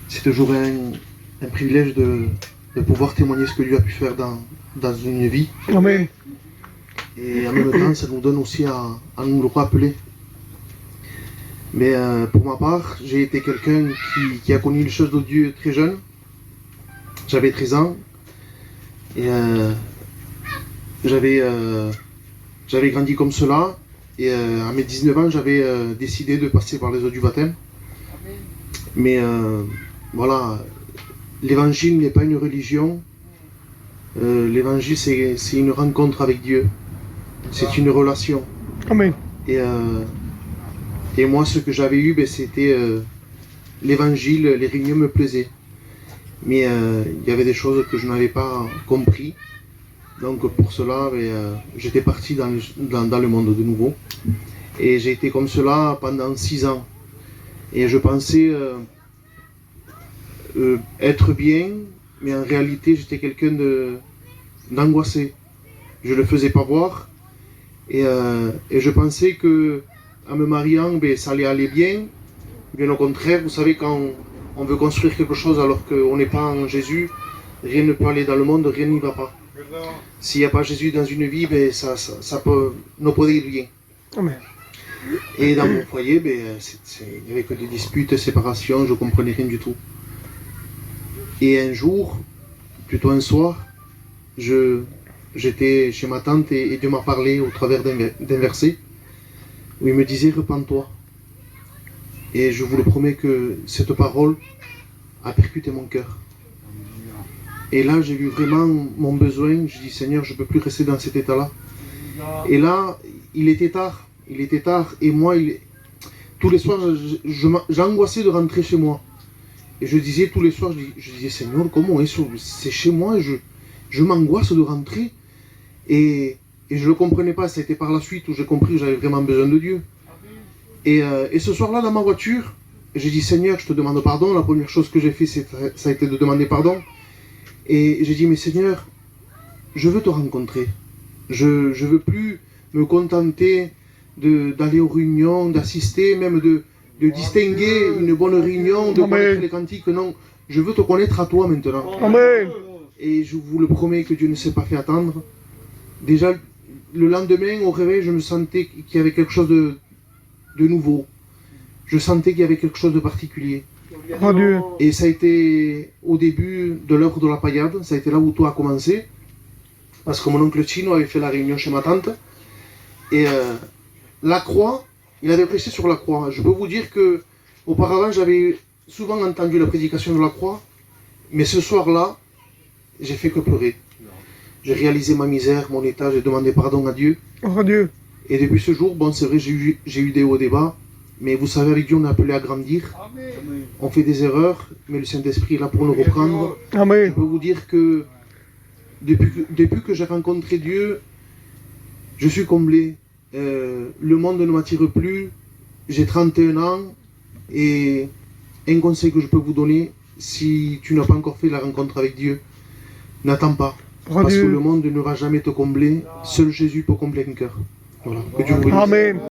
c'est toujours un privilège de pouvoir témoigner ce que Dieu a pu faire dans une vie. Amen. Et en même temps, ça nous donne aussi à nous le rappeler. Mais pour ma part, j'ai été quelqu'un qui a connu les choses de Dieu très jeune. J'avais 13 ans. Et j'avais grandi comme cela. Et à mes 19 ans, j'avais décidé de passer par les eaux du baptême. Mais voilà, l'évangile n'est pas une religion. L'évangile, c'est une rencontre avec Dieu. C'est une relation. Amen. Et moi, ce que j'avais eu, c'était l'évangile, les réunions me plaisaient. Mais il y avait des choses que je n'avais pas compris. Donc pour cela, j'étais parti dans le monde de nouveau. Et j'ai été comme cela pendant 6 ans. Et je pensais être bien, mais en réalité, j'étais quelqu'un d'angoissé. Je ne le faisais pas voir. Et je pensais que en me mariant, ça allait aller bien. Bien au contraire, vous savez, quand on veut construire quelque chose alors qu'on n'est pas en Jésus, rien ne peut aller dans le monde, rien n'y va pas. S'il n'y a pas Jésus dans une vie, ça peut ne pas dire rien. Amen. Et dans mon foyer, il n'y avait que des disputes, séparations, je ne comprenais rien du tout. Et un jour, plutôt un soir, j'étais chez ma tante et Dieu m'a parlé au travers d'un verset où il me disait « Repens-toi ». Et je vous le promets que cette parole a percuté mon cœur. Et là, j'ai vu vraiment mon besoin. Je dis Seigneur, je ne peux plus rester dans cet état-là. Et là, il était tard. Et moi, tous les soirs, j'angoissais de rentrer chez moi. Et je disais tous les soirs, je disais Seigneur, comment c'est chez moi, je m'angoisse de rentrer. Et je ne le comprenais pas. C'était par la suite où j'ai compris que j'avais vraiment besoin de Dieu. Et ce soir-là, dans ma voiture, j'ai dit Seigneur, je te demande pardon. La première chose que j'ai fait, ça a été de demander pardon. Et j'ai dit, mais Seigneur, je veux te rencontrer. Je ne veux plus me contenter d'aller aux réunions, d'assister, même de distinguer une bonne réunion, de connaître les cantiques. Non, je veux te connaître à toi maintenant. Amen. Et je vous le promets que Dieu ne s'est pas fait attendre. Déjà, le lendemain, au réveil, je me sentais qu'il y avait quelque chose de nouveau. Je sentais qu'il y avait quelque chose de particulier. Oh Dieu. Et ça a été au début de l'œuvre de la paillade, ça a été là où tout a commencé. Parce que mon oncle Chino avait fait la réunion chez ma tante. Et la croix, il avait prêché sur la croix. Je peux vous dire que auparavant, j'avais souvent entendu la prédication de la croix. Mais ce soir-là, j'ai fait que pleurer. J'ai réalisé ma misère, mon état, j'ai demandé pardon à Dieu. Oh Dieu. Et depuis ce jour, bon, c'est vrai, j'ai eu des hauts et des bas. Mais vous savez, avec Dieu, on est appelé à grandir. On fait des erreurs, mais le Saint-Esprit est là pour nous reprendre. Amen. Je peux vous dire que depuis que j'ai rencontré Dieu, je suis comblé. Le monde ne m'attire plus. J'ai 31 ans. Et un conseil que je peux vous donner, si tu n'as pas encore fait la rencontre avec Dieu, n'attends pas. Parce que le monde ne va jamais te combler. Seul Jésus peut combler un cœur. Voilà. Que Dieu vous bénisse. Amen.